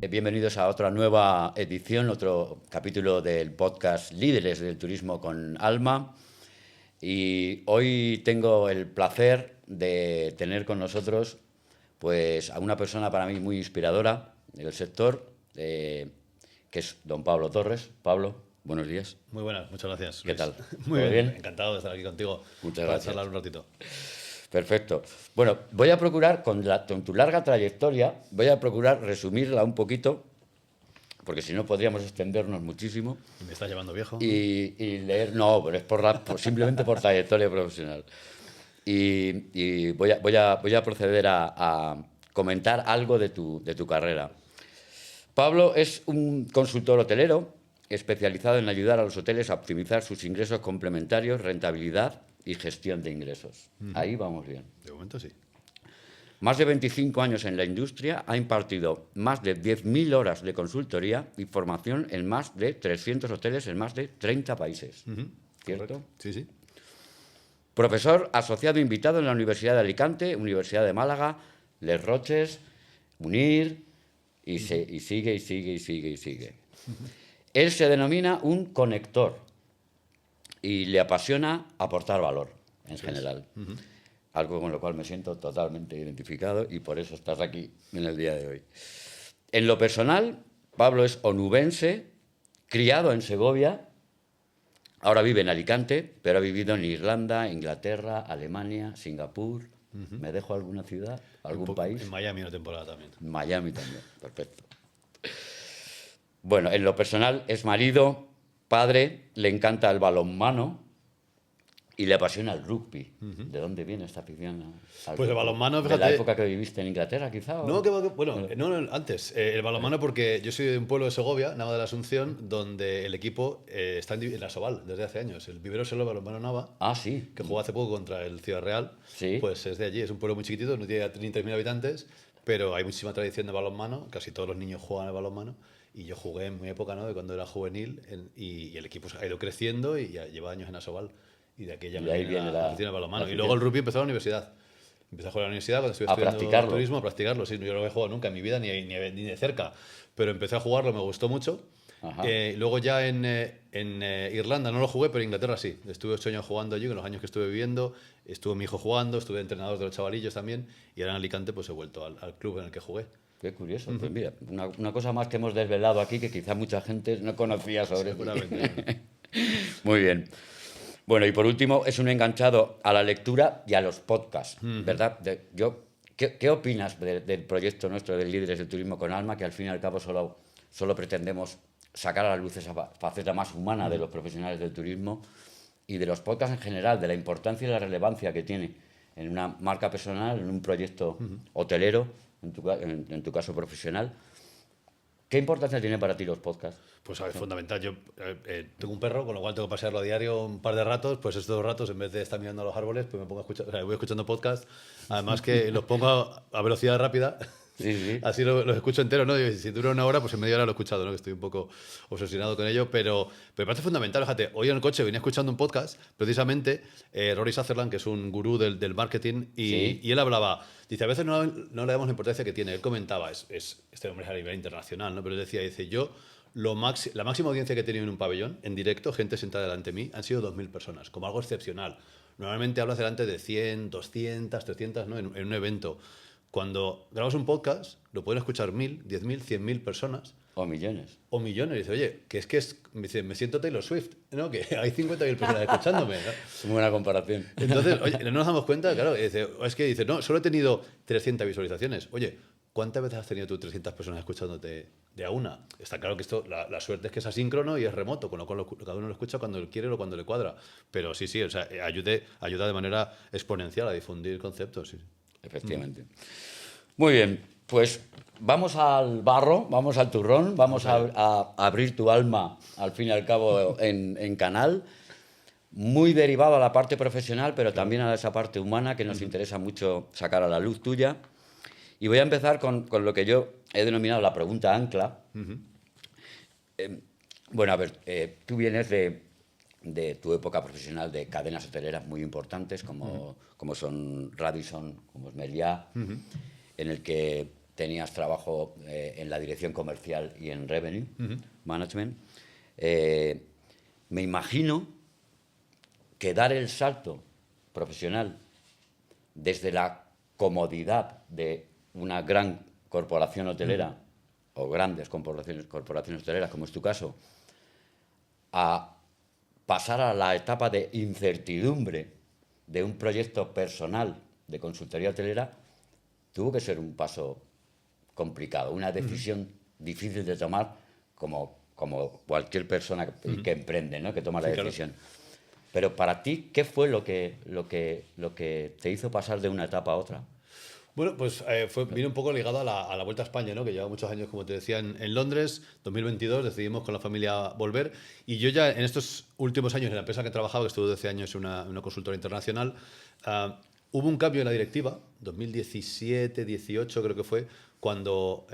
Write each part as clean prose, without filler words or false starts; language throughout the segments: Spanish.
bienvenidos a otra nueva edición, otro capítulo del podcast Líderes del Turismo con Alma. Y hoy tengo el placer de tener con nosotros pues, a una persona para mí muy inspiradora del sector, que es don Pablo Torres. Pablo, buenos días. Muy buenas, muchas gracias, ¿Qué Luis. tal? Muy ¿Todo bien, bien? encantado de estar aquí contigo. Muchas para gracias. charlar un ratito. Perfecto. Bueno, voy a procurar, con tu larga trayectoria, voy a procurar resumirla un poquito, porque si no podríamos extendernos muchísimo. Me estás llevando viejo. Y leer, no, pero es simplemente por trayectoria profesional. Y voy a proceder a comentar algo de tu carrera. Pablo es un consultor hotelero especializado en ayudar a los hoteles a optimizar sus ingresos complementarios, rentabilidad y gestión de ingresos. Ahí vamos bien. De momento sí. Más de 25 años en la industria, ha impartido más de 10.000 horas de consultoría y formación en más de 300 hoteles en más de 30 países. ¿Cierto? Correcto. Sí, sí. Profesor asociado invitado en la Universidad de Alicante, Universidad de Málaga, Les Roches, UNIR, y sigue. Él se denomina un conector y le apasiona aportar valor en general. Algo con lo cual me siento totalmente identificado y por eso estás aquí en el día de hoy. En lo personal, Pablo es onubense, criado en Segovia, ahora vive en Alicante, pero ha vivido en Irlanda, Inglaterra, Alemania, Singapur. ¿Me dejo alguna ciudad, algún país? En Miami una temporada también. Miami también, perfecto. Bueno, en lo personal es marido, padre, le encanta el balonmano y le apasiona el rugby. ¿De dónde viene esta afición? Pues el balonmano, ¿De la fíjate. época que viviste en Inglaterra, quizá? No, bueno, no, antes. El balonmano porque yo soy de un pueblo de Segovia, Nava de la Asunción, donde el equipo está en la Soval desde hace años. El Vivero Solo Balonmano Nava, Ah, sí. que jugó hace poco contra el Ciudad Real, Sí. pues es de allí. Es un pueblo muy chiquitito, no tiene ni 3.000 habitantes, pero hay muchísima tradición de balonmano. Casi todos los niños juegan al balonmano. Y yo jugué en mi época, ¿no? De cuando era juvenil, y el equipo ha ido creciendo y ya lleva años en Asobal. Y de aquella Y ahí viene la afición al balonmano. la Y luego el afición. rugby empezó a la universidad. Empecé a jugar a la universidad cuando estuve A estudiando practicarlo. turismo, a practicarlo. Sí, yo no lo he jugado nunca en mi vida, ni de cerca. Pero empecé a jugarlo, me gustó mucho. Ajá. Luego ya en Irlanda no lo jugué, pero en Inglaterra sí. Estuve 8 años jugando allí, en los años que estuve viviendo. Estuvo mi hijo jugando, estuve entrenador de los chavalillos también. Y ahora en Alicante pues he vuelto al club en el que jugué. Qué curioso. Pues mira, una cosa más que hemos desvelado aquí que quizá mucha gente no conocía sobre ti. Seguramente. Muy bien. Bueno, y por último, es un enganchado a la lectura y a los podcasts, ¿verdad? ¿Qué opinas del proyecto nuestro de Líderes del Turismo con Alma, que al fin y al cabo solo pretendemos sacar a la luz esa faceta más humana de los profesionales del turismo y de los podcasts en general, de la importancia y la relevancia que tiene en una marca personal, en un proyecto hotelero, en tu caso profesional? ¿Qué importancia tienen para ti los podcasts? Pues es fundamental. Yo tengo un perro, con lo cual tengo que pasearlo a diario un par de ratos. Pues estos ratos, en vez de estar mirando a los árboles, pues me pongo a escuchar, o sea, voy escuchando podcasts. Además que los pongo a velocidad rápida. Sí, sí. Así los escucho enteros, ¿no? Y si dura una hora, pues en media hora lo he escuchado, ¿no? Que estoy un poco obsesionado con ello, pero me parece fundamental. Fíjate, hoy en el coche venía escuchando un podcast, precisamente, Rory Sutherland, que es un gurú del marketing, Sí. y él hablaba, dice, a veces no le damos la importancia que tiene. Él comentaba, este hombre es a nivel internacional, ¿no? Pero él decía, yo, la máxima audiencia que he tenido en un pabellón, en directo, gente sentada delante de mí, han sido 2.000 personas, como algo excepcional. Normalmente hablas delante de 100, 200, 300, ¿no? En un evento. Cuando grabas un podcast, lo pueden escuchar 1.000, 10.000, 100.000 personas. O millones. O millones. Y dice, oye, me dice, me siento Taylor Swift, ¿no? Que hay 50.000 personas escuchándome, ¿no? Es una buena comparación. Entonces, oye, no nos damos cuenta, claro. Dice, no, solo he tenido 300 visualizaciones. Oye, ¿cuántas veces has tenido tú 300 personas escuchándote de a una? Está claro que esto, la suerte es que es asíncrono y es remoto, con lo cual cada uno lo escucha cuando quiere o cuando le cuadra. Pero sí, o sea, ayuda de manera exponencial a difundir conceptos, sí. Efectivamente. Muy bien, pues vamos al barro, vamos al turrón, vamos a abrir tu alma, al fin y al cabo, en canal. Muy derivado a la parte profesional, pero también a esa parte humana que nos interesa mucho sacar a la luz tuya. Y voy a empezar con lo que yo he denominado la pregunta ancla. Bueno, a ver, tú vienes de tu época profesional de cadenas hoteleras muy importantes como son Radisson, como es Meliá, en el que tenías trabajo en la dirección comercial y en Revenue Management. Me imagino que dar el salto profesional desde la comodidad de una gran corporación hotelera o grandes corporaciones hoteleras, como es tu caso, a pasar a la etapa de incertidumbre de un proyecto personal de consultoría hotelera, tuvo que ser un paso complicado, una decisión difícil de tomar, como cualquier persona que emprende, ¿no? Que toma la decisión. Claro. Pero para ti, ¿qué fue lo que te hizo pasar de una etapa a otra? Bueno, pues vino un poco ligado a la Vuelta a España, ¿no? Que lleva muchos años, como te decía, en Londres. 2022 decidimos con la familia volver. Y yo ya en estos últimos años, en la empresa que he trabajado, que estuve 12 años en una consultora internacional, hubo un cambio en la directiva, 2017-18 creo que fue, cuando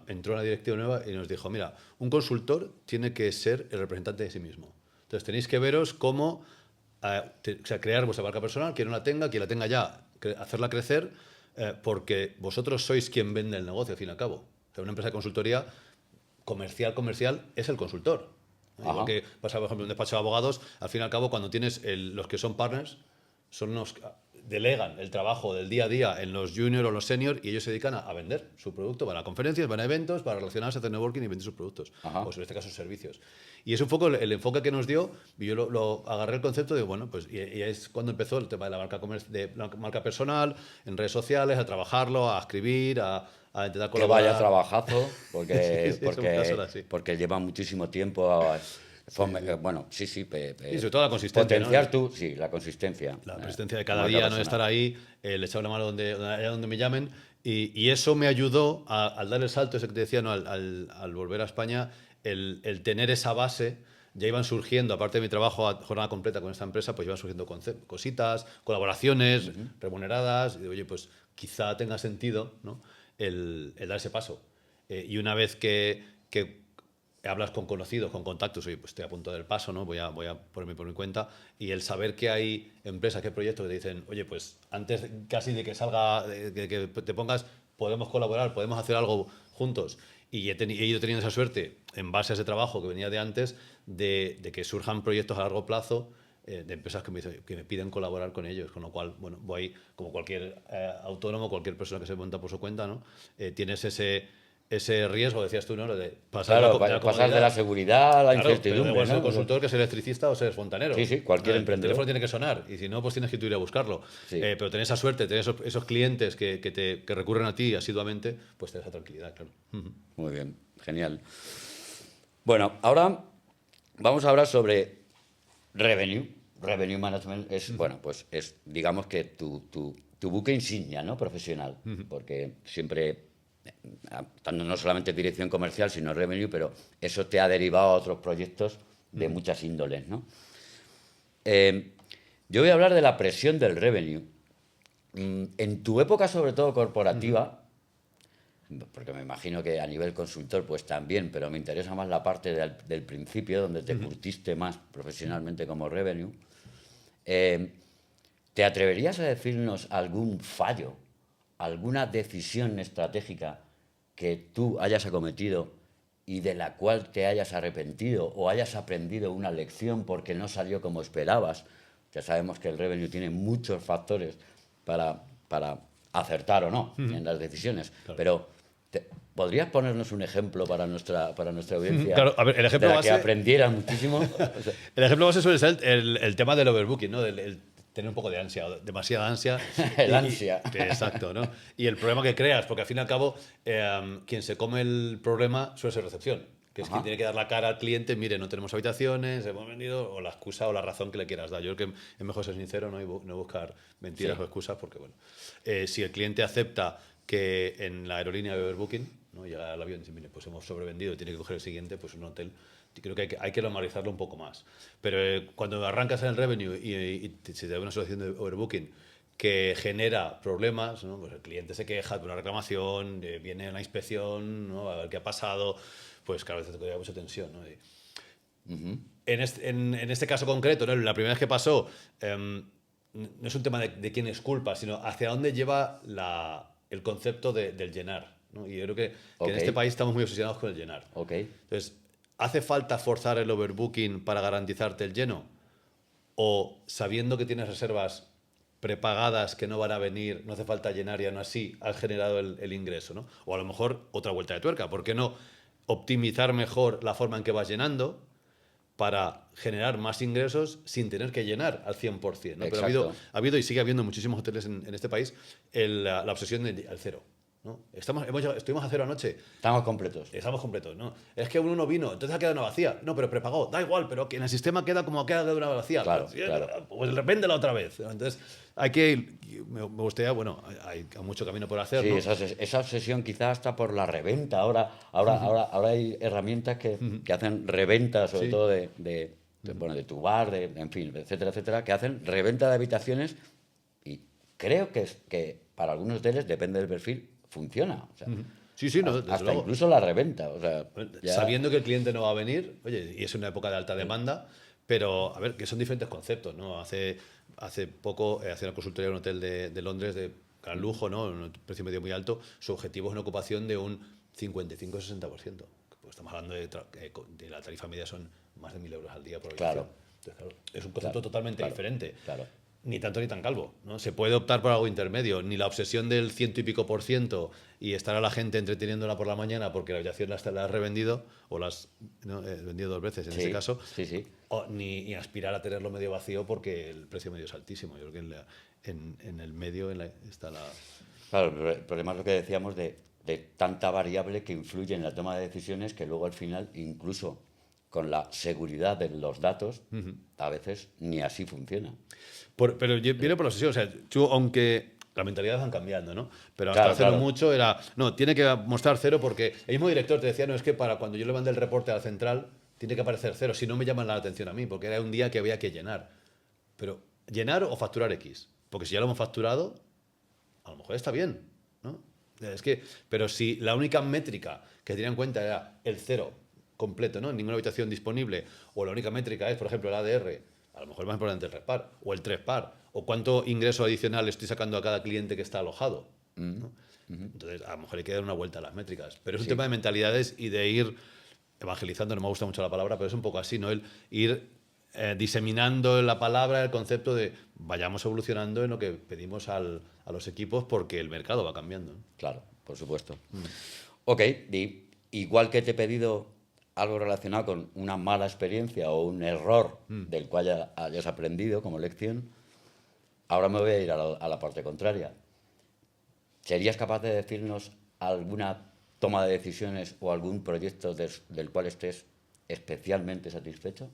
entró una directiva nueva y nos dijo, mira, un consultor tiene que ser el representante de sí mismo. Entonces tenéis que veros cómo crear vuestra marca personal, quien no la tenga, quien la tenga ya, hacerla crecer, porque vosotros sois quien vende el negocio, al fin y al cabo. O sea, una empresa de consultoría comercial es el consultor. Igual que pasa, por ejemplo, en un despacho de abogados, al fin y al cabo, cuando tienes los que son partners, son los delegan el trabajo del día a día en los juniors o los seniors y ellos se dedican a vender su producto. Van a conferencias, van a eventos, para relacionarse, hacer networking y vender sus productos. O en este caso, sus servicios. Y es un poco el enfoque que nos dio. Y yo lo agarré el concepto de, bueno, pues y es cuando empezó el tema de la marca personal, en redes sociales, a trabajarlo, a escribir, a intentar colaborar. Que vaya trabajazo, porque, sí, porque lleva muchísimo tiempo. Bueno, sí. Y sobre todo la consistencia. Potenciar ¿no? la consistencia. La consistencia de cada día, no estar ahí, le echar la mano donde me llamen. Y eso me ayudó al dar el salto, ese que te decía, ¿no? al volver a España, el tener esa base. Ya iban surgiendo, aparte de mi trabajo a jornada completa con esta empresa, pues iban surgiendo cositas, colaboraciones remuneradas. Y oye, pues quizá tenga sentido, ¿no? el dar ese paso. Y una vez que hablas con conocidos, con contactos, oye, pues estoy a punto del paso, ¿no? Voy a ponerme por mi cuenta. Y el saber que hay empresas, que hay proyectos que te dicen, oye, pues antes casi de que salga, de que te pongas, podemos colaborar, podemos hacer algo juntos. Y he ido teniendo esa suerte, en base a ese trabajo que venía de antes, de que surjan proyectos a largo plazo de empresas que me piden colaborar con ellos. Con lo cual, bueno, voy, como cualquier autónomo, cualquier persona que se monta por su cuenta, ¿no? Tienes ese riesgo, decías tú, ¿no? Lo de pasar, pasar de la seguridad a la incertidumbre. Pero ser ¿no? consultor que ser electricista o ser fontanero. Sí, cualquier emprendedor. El teléfono tiene que sonar y si no, pues tienes que ir a buscarlo. Sí. Pero tener esa suerte, tener esos clientes que recurren a ti asiduamente, pues te da esa tranquilidad, claro. Muy bien, genial. Bueno, ahora vamos a hablar sobre Revenue Management. Bueno, pues es, digamos que tu buque insignia, ¿no? Profesional, porque siempre, no solamente dirección comercial, sino Revenue, pero eso te ha derivado a otros proyectos de muchas índoles, ¿no? Yo voy a hablar de la presión del Revenue. En tu época, sobre todo corporativa, porque me imagino que a nivel consultor pues también, pero me interesa más la parte del principio, donde te curtiste más profesionalmente como Revenue. ¿Te atreverías a decirnos algún fallo, alguna decisión estratégica que tú hayas acometido y de la cual te hayas arrepentido o hayas aprendido una lección porque no salió como esperabas? Ya sabemos que el Revenue tiene muchos factores para acertar o no en las decisiones, claro. Pero ¿podrías ponernos un ejemplo para nuestra audiencia? Claro, a ver, el ejemplo de la base, que aprendiera muchísimo. El ejemplo base suele ser el tema del overbooking, ¿no? El tener un poco de ansia, demasiada ansia. Ansia. Exacto, ¿no? Y el problema que creas, porque al fin y al cabo, quien se come el problema suele ser recepción, que es quien tiene que dar la cara al cliente, mire, no tenemos habitaciones, hemos vendido, o la excusa o la razón que le quieras dar. Yo creo que es mejor ser sincero, ¿no? Y no buscar mentiras o excusas, porque, bueno, si el cliente acepta que en la aerolínea hay overbooking, ¿no? Llega al avión y dice, mire, pues hemos sobrevendido y tiene que coger el siguiente, pues un hotel. Creo que hay que normalizarlo un poco más. Pero cuando arrancas en el Revenue y se te da una situación de overbooking que genera problemas, ¿no? Pues el cliente se queja de una reclamación, viene una inspección, ¿no? A ver qué ha pasado, pues claro, a veces te crea mucha tensión, ¿no? En este caso concreto, ¿no? La primera vez que pasó, no es un tema de quién es culpa, sino hacia dónde lleva el concepto del llenar. ¿no? Y yo creo que Ok. en este país estamos muy obsesionados con el llenar. Ok. Entonces, ¿hace falta forzar el overbooking para garantizarte el lleno? ¿O sabiendo que tienes reservas prepagadas que no van a venir, no hace falta llenar y aún así has generado el ingreso, ¿no? O a lo mejor otra vuelta de tuerca, ¿por qué no optimizar mejor la forma en que vas llenando para generar más ingresos sin tener que llenar al 100%, ¿no? Pero Exacto. ha habido y sigue habiendo muchísimos hoteles en este país la obsesión del cero, ¿no? Estuvimos a cero anoche. Estamos completos. Estamos completos, ¿no? Es que uno no vino, entonces ha quedado una vacía. No, pero prepagó, da igual, pero que en el sistema queda como queda de una vacía. Claro, Pues, claro. pues véndela otra vez. Entonces, hay que. Me gustaría, bueno, hay mucho camino por hacer, Sí, ¿no? esa obsesión quizás está por la reventa. Ahora hay herramientas que hacen reventa, sobre Sí. todo bueno, de tu bar, en fin, etcétera, etcétera, que hacen reventa de habitaciones y creo que para algunos hoteles, depende del perfil, funciona. O sea, Sí, sí, no, desde hasta luego. incluso la reventa. O sea, ya- Sabiendo que el cliente no va a venir, oye, y es una época de alta demanda, pero a ver, que son diferentes conceptos, ¿no? Hace poco hacía una consultoría en un hotel de Londres de gran lujo, ¿no? Un precio medio muy alto. Su objetivo es una ocupación de un 55-60%. Pues estamos hablando de la tarifa media son más de 1.000 euros al día por habitación. Claro. Entonces, claro, es un concepto totalmente claro, diferente. claro. Ni tanto ni tan calvo, ¿no? Se puede optar por algo intermedio, ni la obsesión del 100 y pico% y estar a la gente entreteniéndola por la mañana porque la habitación la has revendido o la has vendido 2 veces en Sí, este caso, sí, sí. ni aspirar a tenerlo medio vacío porque el precio medio es altísimo. Yo creo que en el medio está la... Claro, el problema es lo que decíamos de tanta variable que influye en la toma de decisiones que luego al final, incluso con la seguridad de los datos, a veces ni así funciona. Pero viene por la obsesión, o sea, tú, aunque las mentalidades van cambiando, ¿no? Pero hasta Claro, hace no claro. mucho era, no, tiene que mostrar cero porque el mismo director te decía, no, es que para cuando yo le mande el reporte a la central, tiene que aparecer cero, si no me llaman la atención a mí, porque era un día que había que llenar. Pero, ¿llenar o facturar X? Porque si ya lo hemos facturado, a lo mejor está bien, ¿no? Pero si la única métrica que tenía en cuenta era el cero completo, ¿no? Ninguna habitación disponible, o la única métrica es, por ejemplo, el ADR, a lo mejor es más importante el REPAR, o el 3PAR, o cuánto ingreso adicional estoy sacando a cada cliente que está alojado, ¿no? Entonces, a lo mejor hay que dar una vuelta a las métricas. Pero es un tema de mentalidades y de ir evangelizando, no me gusta mucho la palabra, pero es un poco así, ¿no? El ir diseminando la palabra, el concepto de vayamos evolucionando en lo que pedimos a los equipos porque el mercado va cambiando, ¿no? Claro, por supuesto. Ok, igual que te he pedido algo relacionado con una mala experiencia o un error del cual hayas aprendido como lección, ahora me voy a ir a la parte contraria. ¿Serías capaz de decirnos alguna toma de decisiones o algún proyecto del cual estés especialmente satisfecho?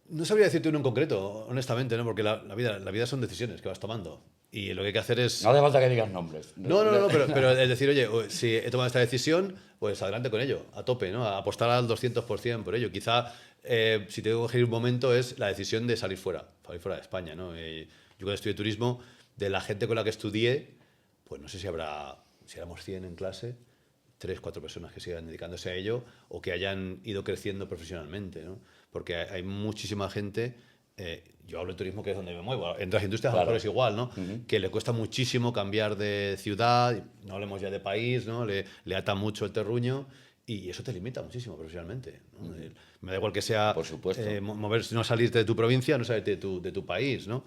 No sabría decirte uno en concreto, honestamente, ¿no? Porque la vida son decisiones que vas tomando. Y lo que hay que hacer es... No hace falta que digas nombres. No, pero es decir, oye, si he tomado esta decisión, pues adelante con ello, a tope, ¿no? A apostar al 200% por ello. Quizá, si tengo que elegir un momento, es la decisión de salir fuera de España, ¿no? Yo cuando estudié turismo, de la gente con la que estudié, pues no sé si éramos 100 en clase, 3, 4 personas que sigan dedicándose a ello o que hayan ido creciendo profesionalmente, ¿no? Porque hay muchísima gente, yo hablo de turismo que es donde me muevo, en otras industrias a lo mejor es igual, ¿no? Que le cuesta muchísimo cambiar de ciudad, no hablemos ya de país, ¿no? Le ata mucho el terruño y eso te limita muchísimo profesionalmente, ¿no? Me da igual que sea Por supuesto. no salirte de tu provincia, no salirte de tu país, ¿no?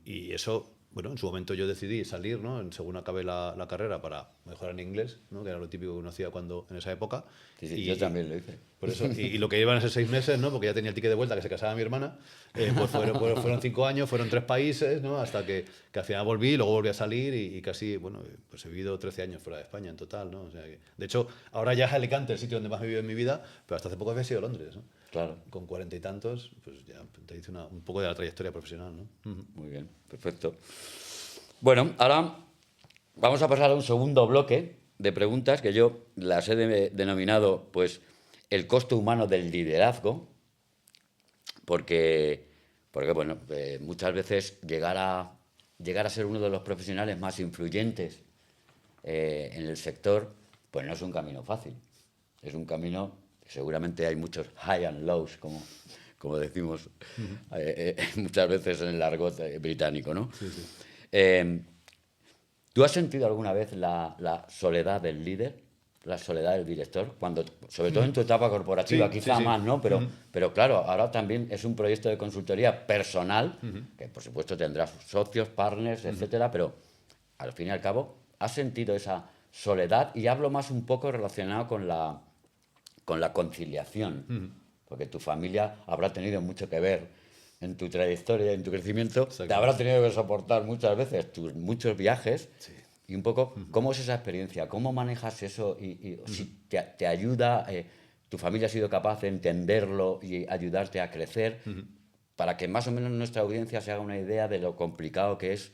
Y eso, bueno, en su momento yo decidí salir, ¿no? Según acabé la carrera para mejorar en inglés, ¿no? Que era lo típico que uno hacía en esa época. Sí, yo también lo hice. Por eso, y lo que iban a ser 6 meses, ¿no? Porque ya tenía el ticket de vuelta que se casaba mi hermana, pues fueron 5 años, fueron 3 países, ¿no? Hasta que al final volví, luego volví a salir y casi, bueno, pues he vivido 13 años fuera de España en total, ¿no? O sea de hecho, ahora ya es Alicante el sitio donde más he vivido en mi vida, pero hasta hace poco había sido Londres, ¿no? Claro. Con 40 y tantos, pues ya te hice un poco de la trayectoria profesional, ¿no? Muy bien, perfecto. Bueno, ahora vamos a pasar a un segundo bloque de preguntas que yo las he denominado, pues, el costo humano del liderazgo, porque bueno, muchas veces llegar a ser uno de los profesionales más influyentes en el sector, pues no es un camino fácil. Es un camino, seguramente hay muchos high and lows, como decimos muchas veces en el argot británico, ¿no? Sí, sí. ¿Tú has sentido alguna vez la soledad del líder, la soledad del director? Cuando, sobre todo en tu etapa corporativa, Sí, quizá sí, sí. más, ¿no? Pero claro, ahora también es un proyecto de consultoría personal, que por supuesto tendrás socios, partners, etcétera, pero al fin y al cabo, ¿has sentido esa soledad? Y hablo más un poco relacionado con la conciliación, porque tu familia habrá tenido mucho que ver en tu trayectoria, en tu crecimiento, te habrá tenido que soportar muchas veces tus muchos viajes. Sí. Y un poco, ¿cómo es esa experiencia? ¿Cómo manejas eso? Y si te ayuda, tu familia ha sido capaz de entenderlo y ayudarte a crecer, para que más o menos nuestra audiencia se haga una idea de lo complicado que es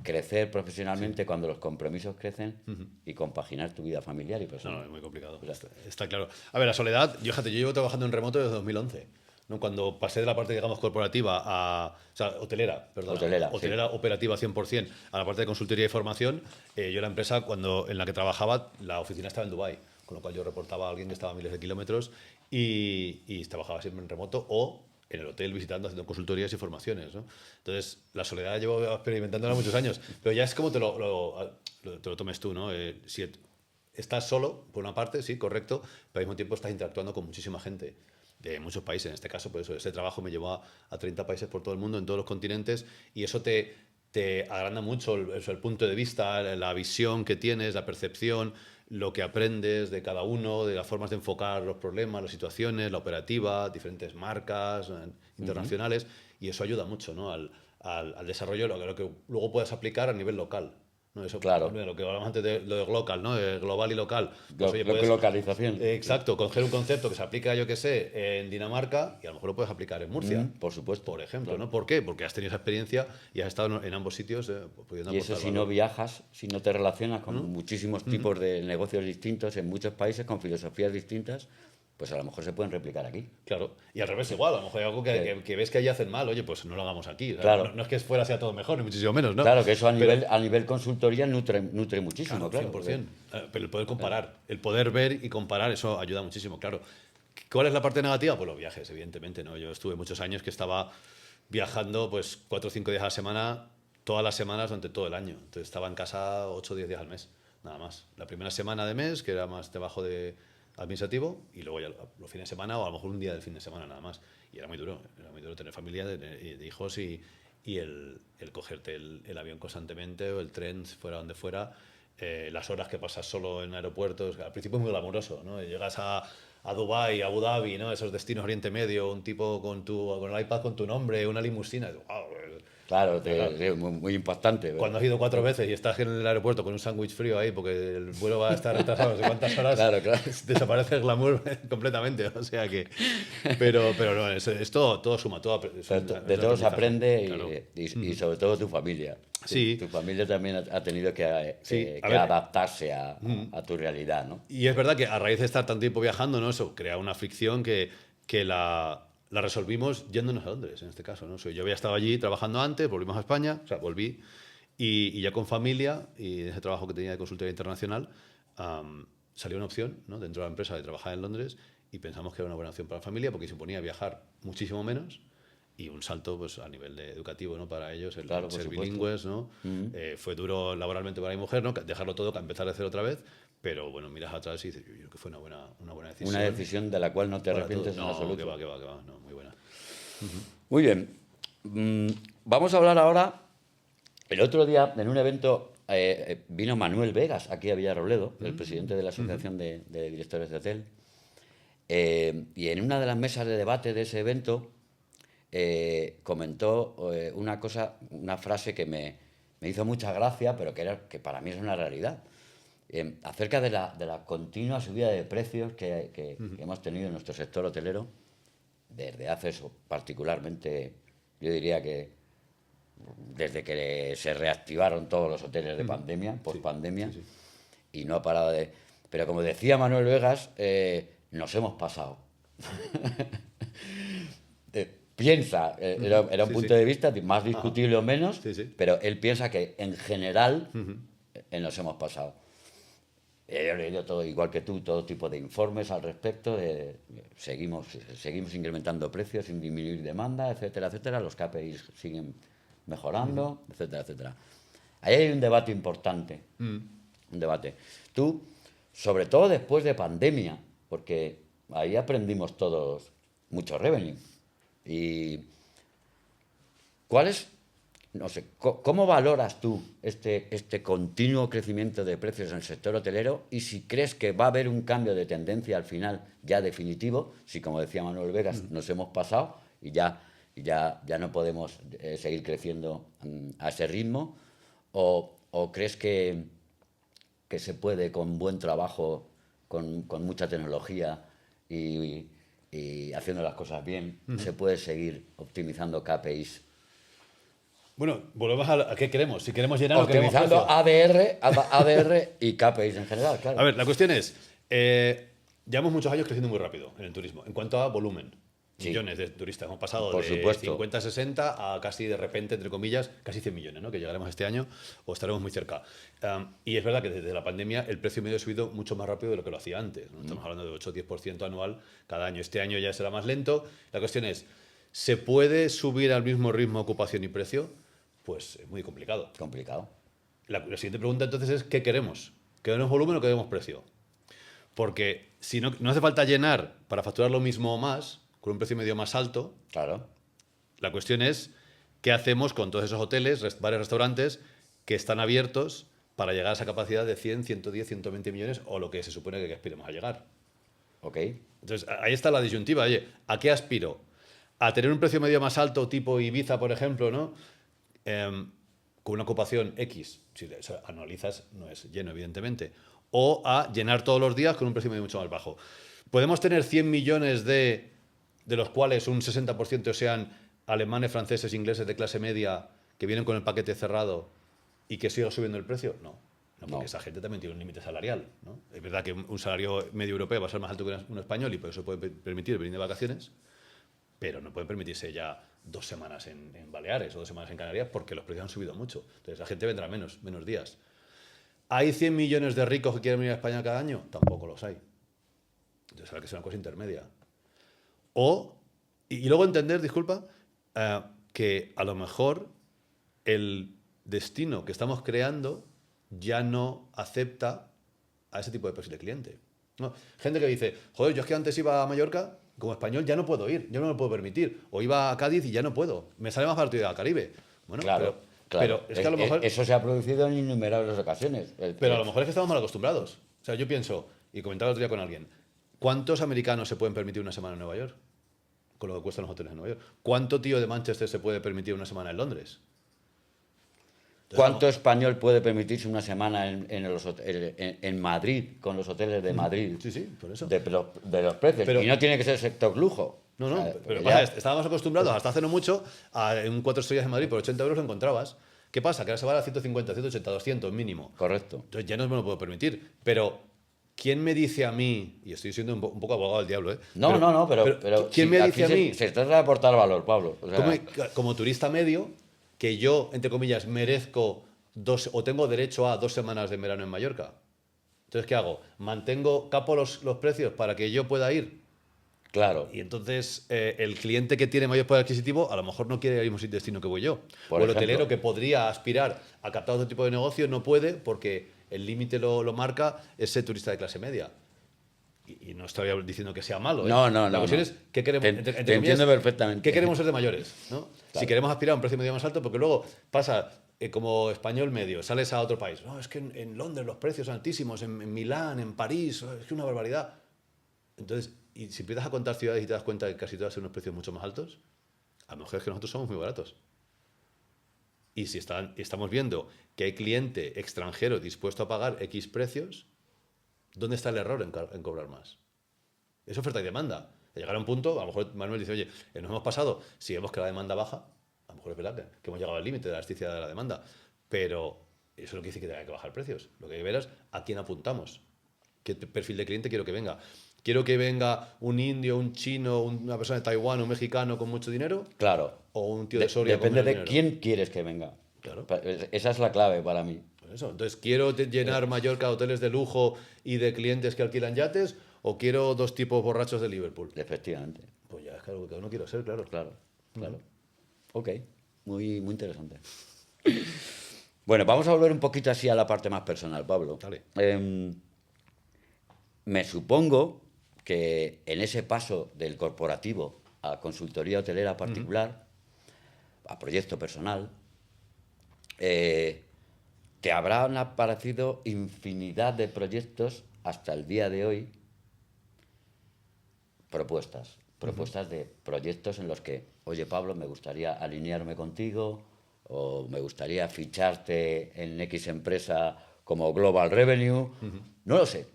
crecer profesionalmente cuando los compromisos crecen y compaginar tu vida familiar y No, personal. no, es muy complicado. O sea, Está claro. A ver, la soledad, fíjate, yo llevo trabajando en remoto desde 2011. ¿No? Cuando pasé de la parte, digamos, corporativa o sea, hotelera, perdona, Hotelera, sí. operativa 100%, a la parte de consultoría y formación, yo la empresa en la que trabajaba, la oficina estaba en Dubái, con lo cual yo reportaba a alguien que estaba a miles de kilómetros y trabajaba siempre en remoto o en el hotel visitando, haciendo consultorías y formaciones, ¿no? Entonces, la soledad llevo experimentándola muchos años, pero ya es como te lo tomes tú, ¿no? Si estás solo, por una parte, sí, correcto, pero al mismo tiempo estás interactuando con muchísima gente de muchos países. En este caso, por eso, ese trabajo me llevó a 30 países por todo el mundo, en todos los continentes, y eso te agranda mucho el punto de vista, la visión que tienes, la percepción, lo que aprendes de cada uno, de las formas de enfocar los problemas, las situaciones, la operativa, diferentes marcas internacionales, y eso ayuda mucho, ¿no? al desarrollo, lo que luego puedes aplicar a nivel local. ¿No? Eso, Claro. lo que hablamos antes de lo de local, ¿no? De global y local. Pues, oye, Localización. exacto, coger un concepto que se aplica, yo que sé, en Dinamarca y a lo mejor lo puedes aplicar en Murcia. Por supuesto. Por ejemplo, Claro. ¿no? ¿Por qué? Porque has tenido esa experiencia y has estado en ambos sitios pudiendo Y eso aportar si no valor. viajas, si no te relacionas con muchísimos tipos de negocios distintos en muchos países, con filosofías distintas, pues a lo mejor se pueden replicar aquí. Claro, y al revés igual, a lo mejor hay algo que ves que allí hacen mal, oye, pues no lo hagamos aquí. O sea, Claro. no es que fuera sea todo mejor, ni muchísimo menos, ¿no? Claro, que eso Pero, a nivel consultoría nutre muchísimo, claro, claro. 100%. Pero el poder comparar, el poder ver y comparar, eso ayuda muchísimo, claro. ¿Cuál es la parte negativa? Pues los viajes, evidentemente, ¿no? Yo estuve muchos años que estaba viajando pues 4 o 5 días a la semana, todas las semanas durante todo el año. Entonces estaba en casa 8 o 10 días al mes, nada más. La primera semana de mes, que era más trabajo de administrativo, y luego ya los fines de semana o a lo mejor un día del fin de semana nada más. Y era muy duro tener familia, de hijos y el cogerte el avión constantemente o el tren, fuera donde fuera. Las horas que pasas solo en aeropuertos, al principio es muy glamuroso, ¿no? Llegas a Dubái, a Abu Dhabi, ¿no? Esos destinos Oriente Medio, un tipo con el iPad con tu nombre, una limusina. Wow, Claro, muy, muy impactante. cuando has ido 4 veces y estás en el aeropuerto con un sándwich frío ahí porque el vuelo va a estar retrasado no sé cuántas horas, Claro. desaparece el glamour completamente. O sea que. Pero no, es todo suma. De todo se aprende claro. y sobre todo tu familia. Sí. Tu familia también ha tenido que Sí, a que ver. adaptarse a tu realidad, ¿no? Y es verdad que a raíz de estar tanto tiempo viajando, ¿no? Eso crea una fricción que la resolvimos yéndonos a Londres, en este caso, ¿no? Yo había estado allí trabajando antes, volvimos a España, o sea, volví, y ya con familia y ese trabajo que tenía de consultoría internacional, salió una opción, ¿no? Dentro de la empresa de trabajar en Londres y pensamos que era una buena opción para la familia porque suponía viajar muchísimo menos y un salto pues, a nivel educativo, ¿no? Para ellos, el Claro, por ser supuesto. bilingües, ¿no? Fue duro laboralmente para mi mujer, ¿no? Dejarlo todo, empezar de cero otra vez, pero bueno, miras atrás y dices, yo creo que fue una buena decisión. Una decisión de la cual no te Para arrepientes todo. en absoluto. Que va, no, muy buena. Muy bien. Vamos a hablar ahora. El otro día, en un evento, vino Manuel Vegas aquí a Villarrobledo, el presidente de la Asociación de Directores de Hotel. Y en una de las mesas de debate de ese evento comentó una frase que me hizo mucha gracia, pero que para mí es una realidad. Acerca de la continua subida de precios que hemos tenido en nuestro sector hotelero desde hace particularmente, yo diría que desde que se reactivaron todos los hoteles de pandemia, post-pandemia, Sí. y no ha parado de... Pero como decía Manuel Vegas, nos hemos pasado. Piensa, era un punto de vista más discutible o menos, pero él piensa que en general nos hemos pasado. Yo he leído todo, igual que tú, todo tipo de informes al respecto. Seguimos incrementando precios sin disminuir demanda, etcétera, etcétera. Los KPIs siguen mejorando, etcétera, etcétera. Ahí hay un debate importante. Un debate. Tú, sobre todo después de pandemia, porque ahí aprendimos todos mucho revenue. Y ¿cuál es, no sé, cómo valoras tú este continuo crecimiento de precios en el sector hotelero y si crees que va a haber un cambio de tendencia al final ya definitivo, si como decía Manuel Vegas, nos hemos pasado y ya no podemos seguir creciendo a ese ritmo, o crees que se puede con buen trabajo, con mucha tecnología y haciendo las cosas bien, se puede seguir optimizando KPIs? Bueno, volvemos a qué queremos. Si queremos llenar o queremos Optimizando precio. ADR y KPIs en general, claro. A ver, la cuestión es, llevamos muchos años creciendo muy rápido en el turismo, en cuanto a volumen. Sí. Millones de turistas. Hemos pasado Por de supuesto. 50, 60 a casi de repente, entre comillas, casi 100 millones, ¿no? Que llegaremos este año o estaremos muy cerca. Y es verdad que desde la pandemia el precio medio ha subido mucho más rápido de lo que lo hacía antes, ¿no? Estamos hablando de 8 o 10% anual cada año. Este año ya será más lento. La cuestión es, ¿se puede subir al mismo ritmo ocupación y precio? Pues es muy complicado. Complicado. La siguiente pregunta entonces es, ¿qué queremos? ¿Queremos volumen o queremos precio? Porque si no hace falta llenar para facturar lo mismo o más, con un precio medio más alto, Claro. la cuestión es, ¿qué hacemos con todos esos hoteles, bares, restaurantes que están abiertos para llegar a esa capacidad de 100, 110, 120 millones o lo que se supone que aspiremos a llegar? Ok. Entonces, ahí está la disyuntiva. Oye, ¿a qué aspiro? ¿A tener un precio medio más alto, tipo Ibiza, por ejemplo, ¿no? Con una ocupación X, si eso analizas, no es lleno, evidentemente, o a llenar todos los días con un precio medio mucho más bajo. Podemos tener 100 millones de los cuales un 60% sean alemanes, franceses, ingleses de clase media que vienen con el paquete cerrado y que siga subiendo el precio. No, porque esa gente también tiene un límite salarial, ¿no? Es verdad que un salario medio europeo va a ser más alto que un español y por eso puede permitir venir de vacaciones, pero no pueden permitirse ya 2 semanas en Baleares o 2 semanas en Canarias porque los precios han subido mucho. Entonces la gente vendrá menos días. ¿Hay 100 millones de ricos que quieren venir a España cada año? Tampoco los hay. Entonces habrá que ser una cosa intermedia. Y luego entender, disculpa, que a lo mejor el destino que estamos creando ya no acepta a ese tipo de perfil de cliente. ¿No? Gente que dice, joder, yo es que antes iba a Mallorca, como español ya no puedo ir, yo no me lo puedo permitir. O iba a Cádiz y ya no puedo. Me sale más barato ir a Caribe. Bueno, Claro. pero es que a lo mejor... Eso se ha producido en innumerables ocasiones. Pero a lo mejor es que estamos mal acostumbrados. O sea, yo pienso, y comentaba el otro día con alguien, ¿cuántos americanos se pueden permitir una semana en Nueva York? Con lo que cuestan los hoteles en Nueva York. ¿Cuánto tío de Manchester se puede permitir una semana en Londres? Entonces, ¿Cuánto español puede permitirse una semana en Madrid, con los hoteles de Madrid? Sí, por eso. De los precios. Pero- y no tiene que ser sector lujo. No, O sea, pero ya- estábamos acostumbrados hasta hace no mucho en un 4 estrellas en Madrid por 80 euros lo encontrabas. ¿Qué pasa? Que ahora se va a 150, 180, 200 mínimo. Correcto. Entonces ya no me lo puedo permitir. Pero, ¿quién me dice a mí, y estoy siendo un poco abogado del diablo, pero ¿quién sí, me aquí dice a mí, se trata de aportar valor, Pablo. O sea, como turista medio, que yo, entre comillas, merezco o tengo derecho a 2 semanas de verano en Mallorca? Entonces, ¿qué hago? ¿Capo los precios para que yo pueda ir? claro. Y entonces el cliente que tiene mayor poder adquisitivo a lo mejor no quiere ir al mismo destino que voy yo. Por o el ejemplo. hotelero que podría aspirar a captar otro tipo de negocio no puede porque el límite lo marca ese turista de clase media. Y no estoy diciendo que sea malo. ¿eh? No. La cuestión no. es qué queremos. Te entre entiendo comillas, perfectamente. ¿qué queremos ser de mayores? ¿No? Claro. Si queremos aspirar a un precio medio más alto, porque luego pasa como español medio, sales a otro país. No, es que en Londres los precios son altísimos, en Milán, en París, es que una barbaridad. Entonces, y si empiezas a contar ciudades y te das cuenta que casi todas son unos precios mucho más altos, a lo mejor es que nosotros somos muy baratos. Y si estamos viendo que hay cliente extranjero dispuesto a pagar X precios, ¿dónde está el error en cobrar más? Es oferta y demanda. De llegar a un punto, a lo mejor Manuel dice, oye, nos hemos pasado, si vemos que la demanda baja, a lo mejor es verdad que hemos llegado al límite de la elasticidad de la demanda, pero eso no quiere decir que tenga que bajar precios. Lo que hay que ver es a quién apuntamos. ¿Qué perfil de cliente quiero que venga? ¿Quiero que venga un indio, un chino, una persona de Taiwán, un mexicano con mucho dinero? Claro. ¿O un tío de Soria con Depende menos de dinero? quién quieres que venga. Claro. Esa es la clave para mí. Pues eso. Entonces, ¿quiero llenar Mallorca de hoteles de lujo y de clientes que alquilan yates? ¿O quiero 2 tipos borrachos de Liverpool? Efectivamente. Pues ya es claro que cada uno quiero ser, claro. Claro. Ok. Muy interesante. Bueno, vamos a volver un poquito así a la parte más personal, Pablo. Dale. Me supongo que en ese paso del corporativo a consultoría hotelera particular, a proyecto personal, te habrán aparecido infinidad de proyectos hasta el día de hoy, propuestas de proyectos en los que, oye Pablo, me gustaría alinearme contigo, o me gustaría ficharte en X empresa como Global Revenue, no lo sé.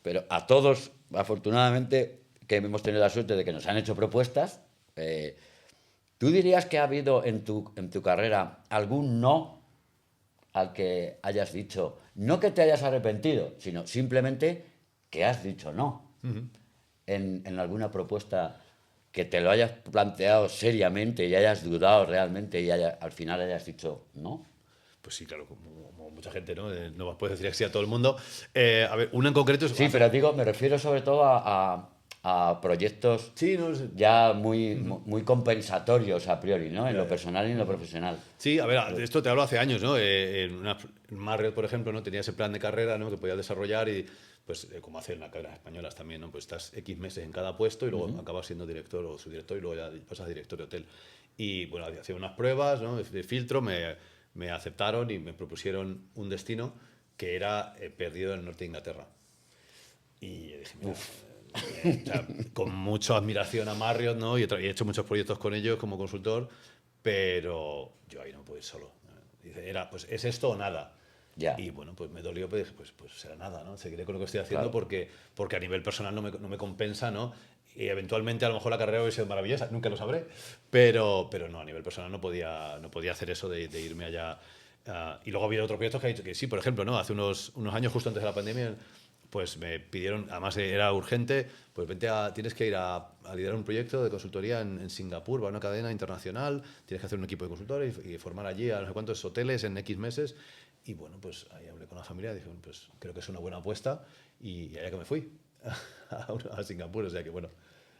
Pero a todos, afortunadamente, que hemos tenido la suerte de que nos han hecho propuestas, ¿tú dirías que ha habido en tu carrera algún no al que hayas dicho, no que te hayas arrepentido, sino simplemente que has dicho no en alguna propuesta que te lo hayas planteado seriamente y hayas dudado realmente y al final hayas dicho no? Pues sí, claro, como mucha gente, ¿no? No puedes decir que sí a todo el mundo. A ver, una en concreto es... Sí, pero digo, me refiero sobre todo a proyectos Sí, no sé. ya muy compensatorios a priori, ¿no? En lo personal y en lo profesional. Sí, a ver, de esto te hablo hace años, ¿no? En Marriott, por ejemplo, ¿no? Tenía ese plan de carrera, ¿no? Que podías desarrollar y, pues, como hacen las carreras españolas también, ¿no? Pues estás X meses en cada puesto y luego acabas siendo director o subdirector y luego ya pasas a director de hotel. Y, bueno, hacía unas pruebas, ¿no? De filtro, me aceptaron y me propusieron un destino que era perdido en el norte de Inglaterra. Y dije, mira, o sea, con mucha admiración a Marriott, ¿no? Y he hecho muchos proyectos con ellos como consultor, pero yo ahí no puedo ir solo. Dice, pues es esto o nada. Ya. Y bueno, pues me dolió, pues dije, pues será nada, ¿no? Seguiré con lo que estoy haciendo Claro. porque a nivel personal no me compensa, ¿no? Y eventualmente a lo mejor la carrera hubiese sido maravillosa, nunca lo sabré, pero no, a nivel personal no podía hacer eso de irme allá. Y luego había otros proyectos que ha dicho que sí, por ejemplo, ¿no? Hace unos años, justo antes de la pandemia, pues me pidieron, además era urgente, pues tienes que ir a liderar un proyecto de consultoría en Singapur, va a una cadena internacional, tienes que hacer un equipo de consultores y formar allí a no sé cuántos hoteles en X meses. Y bueno, pues ahí hablé con la familia y dije, bueno, pues creo que es una buena apuesta y allá que me fui a Singapur. O sea que bueno,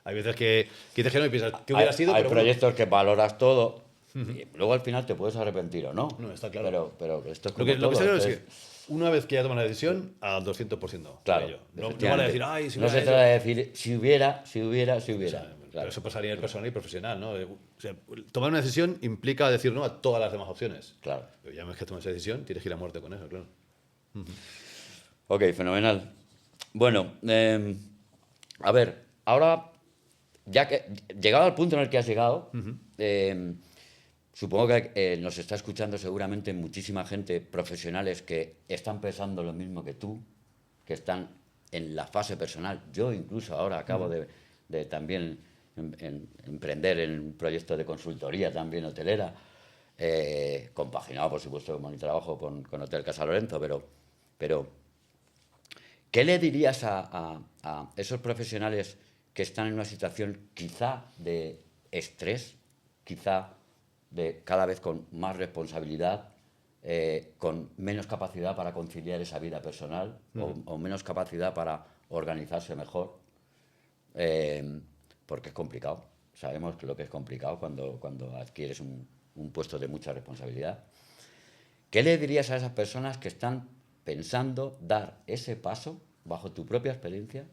hay veces que dices que no y piensas, ¿qué hubiera sido? Hay Pero bueno, proyectos que valoras todo y luego al final te puedes arrepentir o no. No, está claro. Pero esto es Lo como que todo. está claro es Esto que una vez que ya tomas la decisión, al 200% claro, de ello. No vale efectivamente. decir, ay, si no hubiera se trata de hecho... decir si hubiera. O sea, Claro. pero eso pasaría en el personal y profesional, ¿no? O sea, tomar una decisión implica decir no a todas las demás opciones. Claro. Pero ya una vez que tomas esa decisión, tienes que ir a muerte con eso, claro. Ok, fenomenal. Bueno, a ver, ahora, ya que llegado al punto en el que has llegado, supongo que nos está escuchando seguramente muchísima gente, profesionales que están pensando lo mismo que tú, que están en la fase personal. Yo incluso ahora acabo de también emprender en un proyecto de consultoría también hotelera, compaginado por supuesto con mi trabajo con Hotel Casa Lorenzo, pero ¿qué le dirías a esos profesionales que están en una situación quizá de estrés, quizá de cada vez con más responsabilidad, con menos capacidad para conciliar esa vida personal o menos capacidad para organizarse mejor? Porque es complicado. Sabemos lo que es complicado cuando adquieres un puesto de mucha responsabilidad. ¿Qué le dirías a esas personas que están pensando dar ese paso, bajo tu propia experiencia,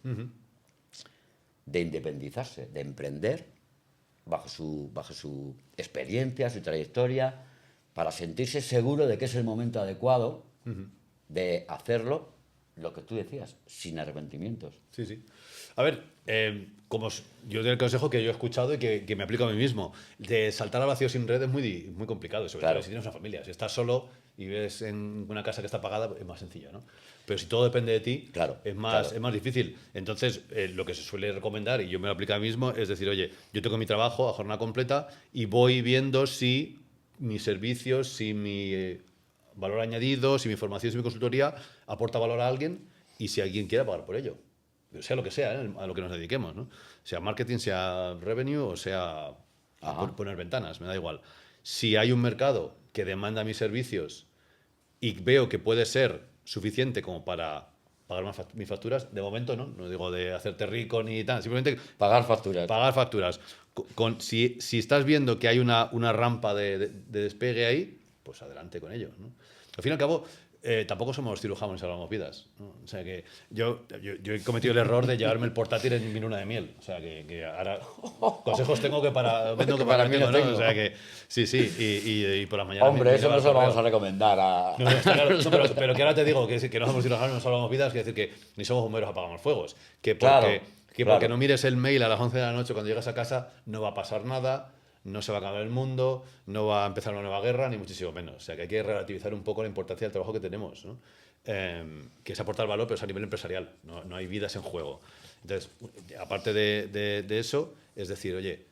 de independizarse, de emprender, bajo su experiencia, su trayectoria, para sentirse seguro de que es el momento adecuado de hacerlo, lo que tú decías, sin arrepentimientos? Sí, sí. A ver, yo doy el consejo que yo he escuchado y que me aplico a mí mismo. De saltar al vacío sin red es muy complicado, sobre todo si tienes una familia. Si estás solo y vives en una casa que está pagada, es más sencillo, ¿no? Pero si todo depende de ti, es más difícil. Entonces, lo que se suele recomendar, y yo me lo aplico a mí mismo, es decir, oye, yo tengo mi trabajo a jornada completa y voy viendo si mis servicios, si mi valor añadido, si mi formación, si mi consultoría aporta valor a alguien y si alguien quiere pagar por ello. Sea lo que sea, a lo que nos dediquemos, ¿no? Sea marketing, sea revenue o sea poner ventanas, me da igual. Si hay un mercado que demanda mis servicios y veo que puede ser suficiente como para pagar mis facturas, de momento no digo de hacerte rico ni tal, simplemente pagar facturas. Pagar facturas. Si estás viendo que hay una rampa de despegue ahí, pues adelante con ello, ¿no? Al fin y al cabo, tampoco somos cirujanos y salvamos vidas, ¿no? O sea que yo he cometido el error de llevarme el portátil en mi luna de miel. O sea que ahora consejos tengo que para mí no tengo. O sea que sí, y por las mañanas... Hombre, eso no se lo vamos a recomendar a... No, está claro. No, pero que ahora te digo que no somos cirujanos, no salvamos vidas, quiere decir que ni somos bomberos, apagamos fuegos. Que porque, porque no mires el mail a las 11 de la noche cuando llegas a casa no va a pasar nada, no se va a acabar el mundo, no va a empezar una nueva guerra, ni muchísimo menos. O sea, que hay que relativizar un poco la importancia del trabajo que tenemos, ¿no? Que es aportar valor, pero es a nivel empresarial. No hay vidas en juego. Entonces, aparte de eso, es decir, oye,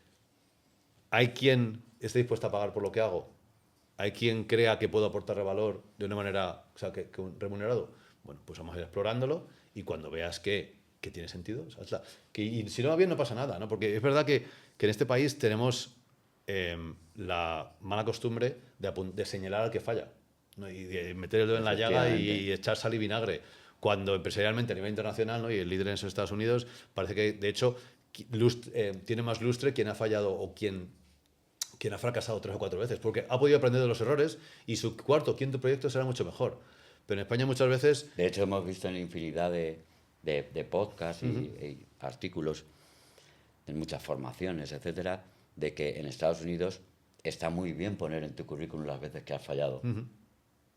¿hay quien esté dispuesto a pagar por lo que hago? ¿Hay quien crea que puedo aportarle valor de una manera, o sea, que remunerado? Bueno, pues vamos a ir explorándolo y cuando veas que tiene sentido, hazla. Y si no va bien, no pasa nada, ¿no? Porque es verdad que en este país tenemos la mala costumbre de señalar al que falla, ¿no? Y de meter el dedo en la llaga y echar sal y vinagre. Cuando empresarialmente a nivel internacional, ¿no? Y el líder en esos Estados Unidos, parece que de hecho tiene más lustre quien ha fallado o quien ha fracasado 3 o 4 veces, porque ha podido aprender de los errores y su cuarto o quinto proyecto será mucho mejor. Pero en España muchas veces... De hecho, hemos visto en infinidad de podcasts y artículos, en muchas formaciones, etcétera, de que en Estados Unidos está muy bien poner en tu currículum las veces que has fallado.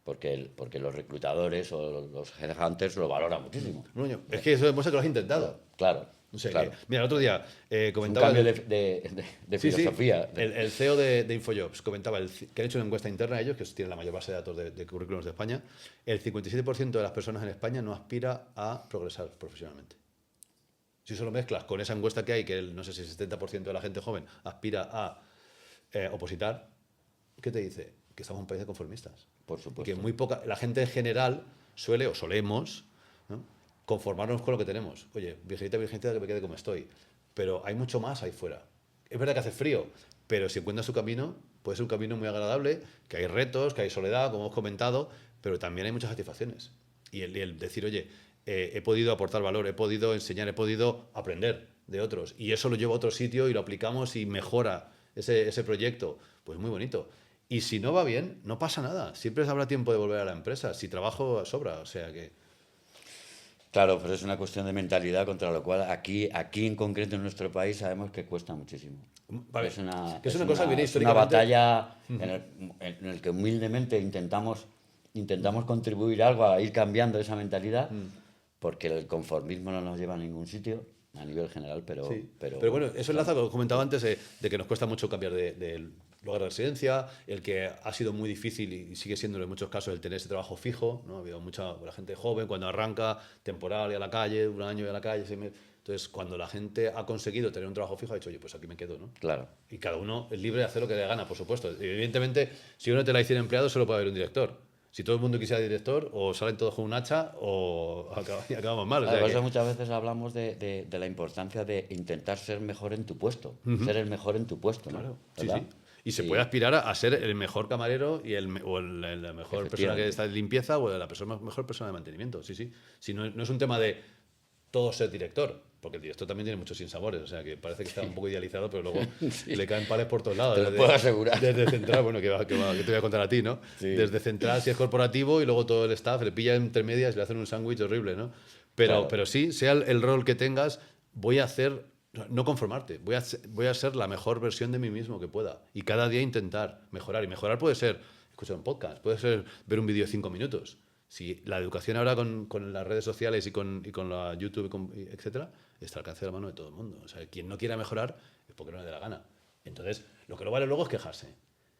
Porque los reclutadores o los headhunters lo valoran muchísimo. Es que eso demuestra que lo has intentado. Claro. O sea, claro. Mira, el otro día comentaba... Un cambio de filosofía. Sí. El CEO de Infojobs comentaba que han hecho una encuesta interna a ellos, que tienen la mayor base de datos de currículums de España. El 57% de las personas en España no aspira a progresar profesionalmente. Si eso lo mezclas con esa encuesta que hay, que no sé si el 70% de la gente joven aspira a opositar, ¿qué te dice? Que estamos en un país de conformistas. Por supuesto. Que muy poca, la gente en general suele, o solemos, ¿no?, conformarnos con lo que tenemos. Oye, virgenita, que me quede como estoy. Pero hay mucho más ahí fuera. Es verdad que hace frío, pero si encuentras tu camino, puede ser un camino muy agradable, que hay retos, que hay soledad, como hemos comentado, pero también hay muchas satisfacciones. Y el decir, oye, he podido aportar valor, he podido enseñar, he podido aprender de otros. Y eso lo llevo a otro sitio y lo aplicamos y mejora ese proyecto. Pues muy bonito. Y si no va bien, no pasa nada. Siempre habrá tiempo de volver a la empresa. Si trabajo, sobra. O sea que... Claro, pero es una cuestión de mentalidad contra lo cual aquí en concreto en nuestro país sabemos que cuesta muchísimo. Vale. Es una cosa que viene es una históricamente... batalla en el que humildemente intentamos contribuir algo a ir cambiando esa mentalidad, porque el conformismo no nos lleva a ningún sitio a nivel general, pero bueno, eso enlaza con lo que comentaba antes de que nos cuesta mucho cambiar de lugar de residencia, el que ha sido muy difícil y sigue siendo en muchos casos el tener ese trabajo fijo, ¿no? Ha habido mucha la gente joven cuando arranca, temporal y a la calle, un año y a la calle, 6 meses. Entonces, cuando la gente ha conseguido tener un trabajo fijo, ha dicho, oye, pues aquí me quedo, ¿no? Claro. Y cada uno es libre de hacer lo que le gana, por supuesto. Y evidentemente, si uno te la hiciera empleado, solo puede haber un director. Si todo el mundo quisiera director, o salen todos con un hacha o acabamos mal. Por eso muchas veces hablamos de la importancia de intentar ser mejor en tu puesto, ser el mejor en tu puesto, ¿no? Claro, ¿verdad? sí. Y se puede aspirar a ser el mejor camarero y la mejor persona que está de limpieza o la mejor persona de mantenimiento. Sí. Si no es un tema de todo ser director, porque el director también tiene muchos sinsabores, o sea que parece que está un poco idealizado, pero luego le caen pales por todos lados. Te lo puedo asegurar. Desde central, bueno, que te voy a contar a ti, ¿no? Sí. Desde central, si es corporativo, y lugo todo el staff le pilla entre medias y le hacen un sándwich horrible, ¿no? Pero sí, sea el rol que tengas, voy a hacer... No conformarte, voy a ser la mejor versión de mí mismo que pueda. Y cada día intentar mejorar. Y mejorar puede ser escuchar un podcast, puede ser ver un vídeo de 5 minutos. Si la educación ahora con las redes sociales y con la YouTube, etcétera, está al alcance de la mano de todo el mundo. O sea, quien no quiera mejorar es porque no le dé la gana. Entonces, lo que no vale luego es quejarse.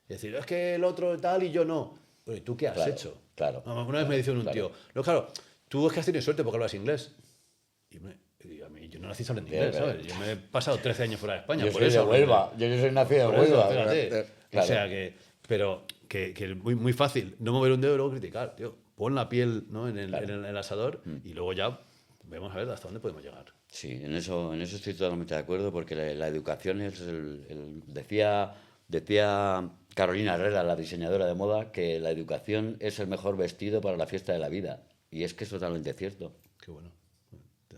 Es decir, es que el otro tal y yo no. Oye, ¿tú qué has hecho? Claro. Una vez me dice un tío, no, claro, tú es que has tenido suerte porque hablas inglés. Y a mí, yo no nací hablando inglés, ¿sabes? Yo me he pasado 13 años fuera de España. Yo soy de Huelva. Yo soy nacido de Huelva. Claro. O sea que es muy, muy fácil no mover un dedo y luego criticar, tío. Pon la piel, ¿no?, en el asador y luego ya vemos a ver hasta dónde podemos llegar. Sí, en eso estoy totalmente de acuerdo, porque la educación es decía Carolina Herrera, la diseñadora de moda, que la educación es el mejor vestido para la fiesta de la vida. Y es que es totalmente cierto. Qué bueno,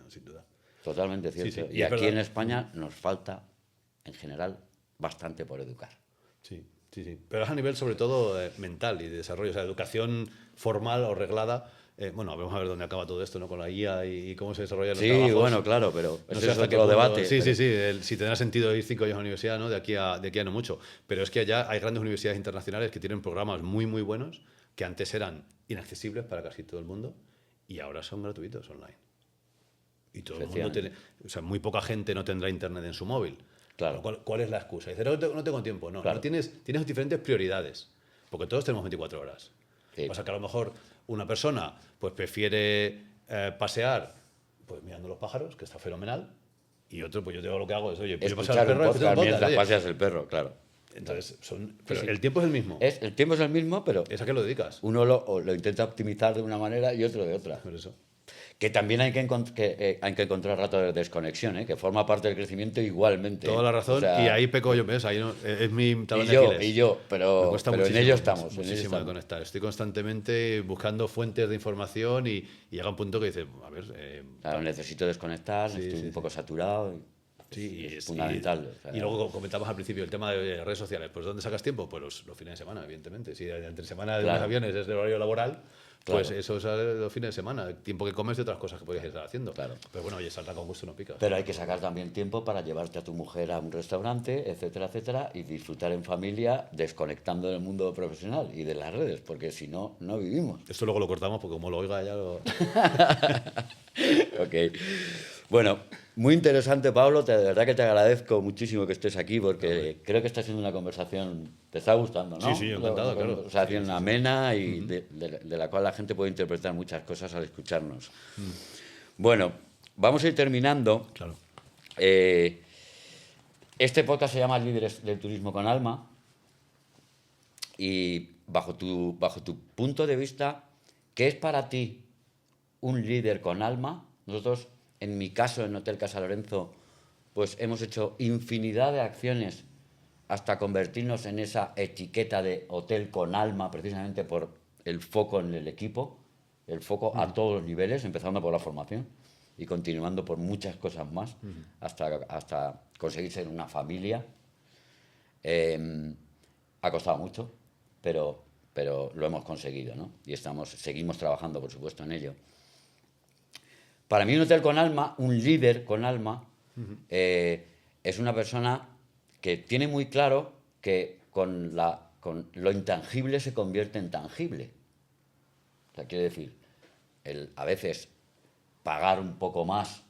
sin duda. Totalmente cierto. Sí. Y aquí en España nos falta, en general, bastante por educar. Sí. Sí, sí. Pero es a nivel sobre todo mental y de desarrollo. O sea, educación formal o reglada. Bueno, vamos a ver dónde acaba todo esto, ¿no? Con la IA y cómo se desarrollan los Sí, trabajos. bueno, claro, pero No ese sé es hasta qué otro punto- debate. Sí, pero- sí, sí. Si tendrá sentido ir 5 años a la universidad, ¿no? De aquí a no mucho. Pero es que ya hay grandes universidades internacionales que tienen programas muy, muy buenos que antes eran inaccesibles para casi todo el mundo y ahora son gratuitos online. Y todo el mundo tiene. O sea, muy poca gente no tendrá internet en su móvil. Claro. ¿Cuál es la excusa? Dice, no tengo tiempo. No, Claro. no tienes diferentes prioridades. Porque todos tenemos 24 horas. Sí. O sea, que a lo mejor una persona pues prefiere pasear pues mirando los pájaros, que está fenomenal, y otro, pues yo lo que hago es, oye, pues yo paseo al Escuchar un perro y escucho podcast un mientras oye. paseas el perro, claro. Entonces, pero sí. el tiempo es el mismo. El tiempo es el mismo, pero ¿Es a qué lo dedicas? uno lo intenta optimizar de una manera y otro de otra. Por eso. Que también hay que encontrar ratos de desconexión, ¿eh? Que forma parte del crecimiento igualmente. Toda la razón, O sea, y ahí peco yo, ¿ves? Ahí no, es mi talón y de yo, Aquiles. y yo, Me pero cuesta en muchísimo, ello estamos. en ello muchísimo de estamos. conectar. Estoy constantemente buscando fuentes de información y llega un punto que dice, a ver, Claro, necesito desconectar, Sí, estoy sí, un poco saturado. sí, Es fundamental. O sea, y luego comentabas al principio el tema de redes sociales. Pues ¿dónde sacas tiempo? Pues los fines de semana, evidentemente. Si entre semana de los Claro. aviones es el horario laboral, pues Claro. eso es los fines de semana. El tiempo que comes de otras cosas que podías estar haciendo. Claro. Pero bueno, oye, salta con gusto no pica. Pero hay que sacar también tiempo para llevarte a tu mujer a un restaurante, etcétera, etcétera, y disfrutar en familia, desconectando del mundo profesional y de las redes, porque si no, no vivimos. Esto luego lo cortamos porque como lo oiga ya lo... Ok. Bueno, muy interesante, Pablo. De verdad que te agradezco muchísimo que estés aquí porque creo que está siendo una conversación, te está gustando, ¿no? Sí, sí, encantado, claro. Una conversación Sí, sí, sí. amena y de la cual la gente puede interpretar muchas cosas al escucharnos. Bueno, vamos a ir terminando. Claro. Este podcast se llama Líderes del Turismo con Alma y bajo tu punto de vista, ¿qué es para ti un líder con alma? Nosotros, en mi caso, en Hotel Casa Lorenzo, pues hemos hecho infinidad de acciones hasta convertirnos en esa etiqueta de hotel con alma, precisamente por el foco en el equipo, el foco a todos los niveles, empezando por la formación y continuando por muchas cosas más, hasta conseguir ser una familia. Ha costado mucho, pero lo hemos conseguido, ¿no? Y seguimos trabajando, por supuesto, en ello. Para mí un hotel con alma, un líder con alma, es una persona que tiene muy claro que con lo intangible se convierte en tangible. O sea, quiere decir, a veces pagar un poco más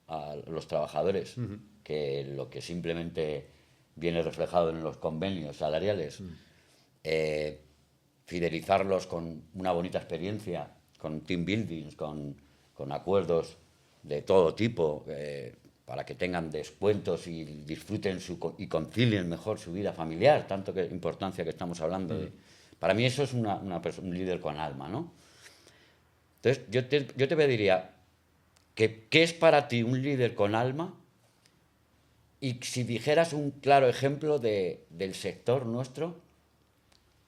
a los trabajadores que lo que simplemente viene reflejado en los convenios salariales, fidelizarlos con una bonita experiencia, con team buildings, con acuerdos de todo tipo, para que tengan descuentos y disfruten y concilien mejor su vida familiar, tanto que importancia que estamos hablando. Para mí eso es un líder con alma, ¿no? Entonces, yo te pediría, ¿qué es para ti un líder con alma? Y si dijeras un claro ejemplo del sector nuestro,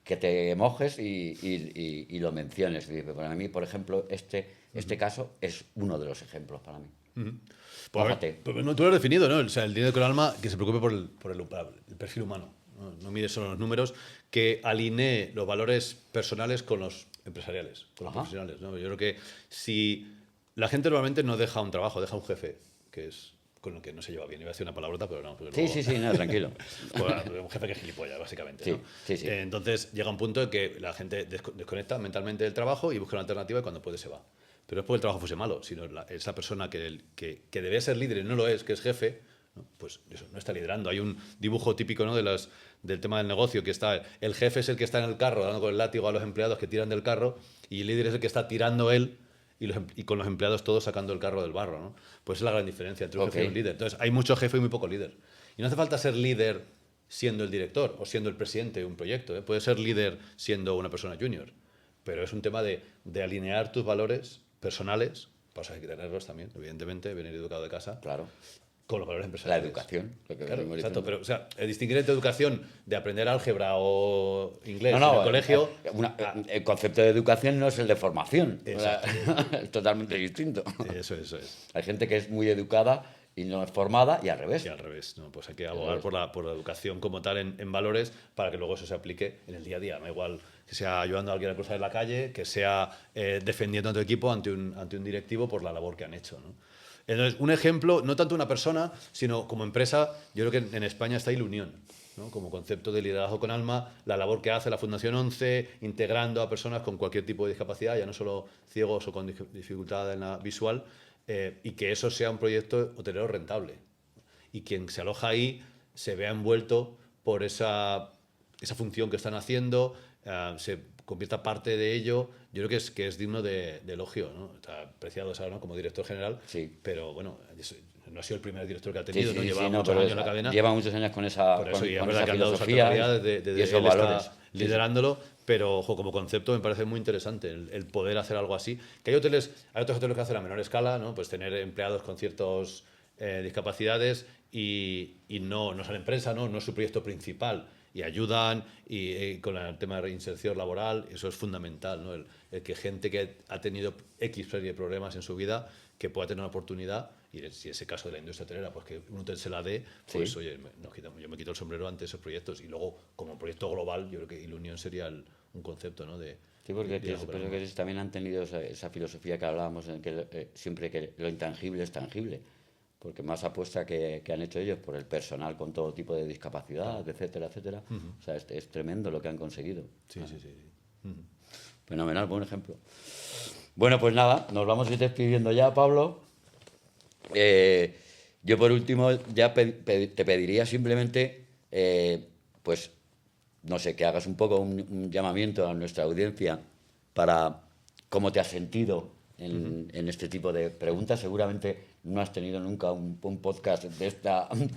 que te mojes y lo menciones. Para mí, por ejemplo, este caso es uno de los ejemplos para mí. Pues, no, tú lo has definido, ¿no? O sea, el líder con alma que se preocupe por el perfil humano. No mide solo los números, que alinee los valores personales con los empresariales, con los profesionales, ¿no? Yo creo que si la gente normalmente no deja un trabajo, deja un jefe, que es con lo que no se lleva bien. Iba a decir una palabrota, pero no. Sí, no, tranquilo. Un jefe que es gilipollas, básicamente. Sí, ¿no? sí. Entonces llega un punto en que la gente desconecta mentalmente del trabajo y busca una alternativa y cuando puede se va. Pero no es porque el trabajo fuese malo, sino esa persona que debía ser líder y no lo es, que es jefe, ¿no? Pues eso, no está liderando. Hay un dibujo típico, ¿no? del tema del negocio, que está el jefe es el que está en el carro dando con el látigo a los empleados que tiran del carro y el líder es el que está tirando él y con los empleados todos sacando el carro del barro, ¿no? Pues es la gran diferencia entre un jefe y un líder. Entonces, hay mucho jefe y muy poco líder. Y no hace falta ser líder siendo el director o siendo el presidente de un proyecto, ¿eh? Puede ser líder siendo una persona junior, pero es un tema de alinear tus valores personales, pues hay que tenerlos también, evidentemente, venir educado de casa. Claro. Con los valores empresariales. La educación. Claro, exacto, pero o sea, distinguir entre educación de aprender álgebra o inglés en No, el colegio... el concepto de educación no es el de formación. Exacto. Es totalmente distinto. Eso es. Hay gente que es muy educada y no es formada, y al revés. Y al revés, ¿no? Pues hay que abogar por la educación como tal en valores para que luego eso se aplique en el día a día. Me da igual que sea ayudando a alguien a cruzar la calle, que sea defendiendo a tu equipo ante un directivo por la labor que han hecho, ¿no? Entonces, un ejemplo, no tanto una persona, sino como empresa, yo creo que en España está Ilunión, ¿no? Como concepto de liderazgo con alma, la labor que hace la Fundación 11, integrando a personas con cualquier tipo de discapacidad, ya no solo ciegos o con dificultad en la visual, y que eso sea un proyecto hotelero rentable. Y quien se aloja ahí se vea envuelto por esa función que están haciendo, se convierta parte de ello. Yo creo que es digno de elogio, ¿no? Está apreciado ahora, ¿no? Como director general, Sí. pero bueno, no ha sido el primer director que ha tenido, Sí, ¿no? sí, Lleva sí, no, muchos pero años en la cadena. lleva muchos años con esa, Por eso, y es con verdad esa que han dado salto de filosofía calidad desde y esos él está valores. liderándolo, pero ojo, como concepto me parece muy interesante el poder hacer algo así. Que hay otros hoteles que hacen a menor escala, ¿no? Pues tener empleados con ciertas discapacidades y no son empresa, ¿no? No es su proyecto principal. Y ayudan y con el tema de reinserción laboral, eso es fundamental, ¿no? El que gente que ha tenido X serie de problemas en su vida, que pueda tener una oportunidad, y si es el caso de la industria hotelera, pues que un hotel se la dé, pues Sí. oye, yo me quito el sombrero ante esos proyectos. Y luego, como proyecto global, yo creo que Ilunión sería un concepto, ¿no? Sí, porque de algo pienso que también han tenido esa filosofía que hablábamos, en que siempre que lo intangible es tangible, porque más apuesta que han hecho ellos por el personal con todo tipo de discapacidad, etcétera, etcétera. O sea, es tremendo lo que han conseguido. Sí, sí, sí. Fenomenal, buen ejemplo. Bueno, pues nada, nos vamos a ir despidiendo ya, Pablo. Yo por último ya te pediría simplemente, pues, no sé, que hagas un poco un llamamiento a nuestra audiencia para cómo te has sentido en este tipo de preguntas. Seguramente no has tenido nunca un podcast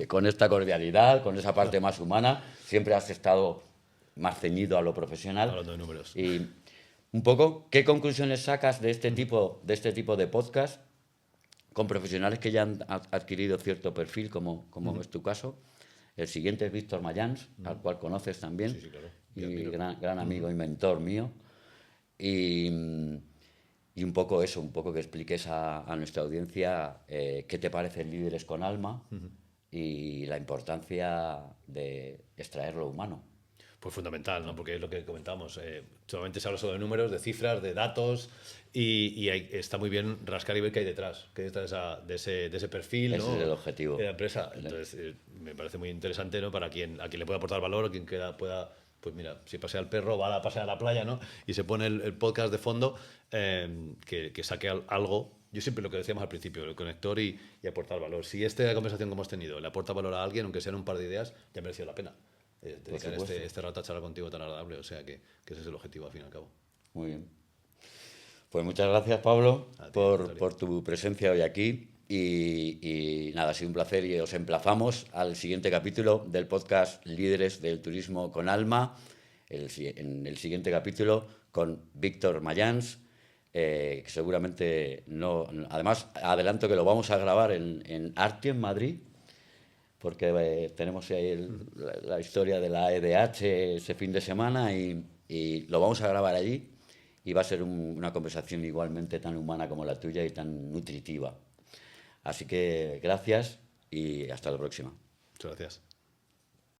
con esta cordialidad, con esa parte más humana. Siempre has estado más ceñido a lo profesional. Hablando de números. Y un poco, ¿qué conclusiones sacas de este tipo de podcast con profesionales que ya han adquirido cierto perfil, como es tu caso? El siguiente es Víctor Mayans, al cual conoces también, Sí, claro. y gran amigo y mentor mío. Y un poco eso, un poco que expliques a nuestra audiencia qué te parece Líderes con Alma y la importancia de extraer lo humano. Pues fundamental, ¿no? Porque es lo que comentamos. Solamente se habla solo de números, de cifras, de datos, y está muy bien rascar y ver qué hay detrás, de ese perfil, Ese ¿no? es el objetivo. De la empresa. Entonces, me parece muy interesante, ¿no? Para a quien le pueda aportar valor, a quien pueda, pues mira, si pasea el perro, va a pasear a la playa, ¿no? Y se pone el podcast de fondo, que saque algo. Yo siempre lo que decíamos al principio, el conector y aportar valor. Si esta conversación que hemos tenido le aporta valor a alguien, aunque sean un par de ideas, ya ha merecido la pena. Dedicar este rato a charlar contigo tan agradable, o sea que ese es el objetivo al fin y al cabo. Muy bien. Pues muchas gracias, Pablo, A ti, por tu presencia hoy aquí. Y nada, ha sido un placer y os emplazamos al siguiente capítulo del podcast Líderes del Turismo con Alma. En el siguiente capítulo con Víctor Mayans, que seguramente no. Además, adelanto que lo vamos a grabar en Arti, en Madrid, porque tenemos ahí la historia de la EDH ese fin de semana y lo vamos a grabar allí y va a ser una conversación igualmente tan humana como la tuya y tan nutritiva. Así que gracias y hasta la próxima. Muchas gracias.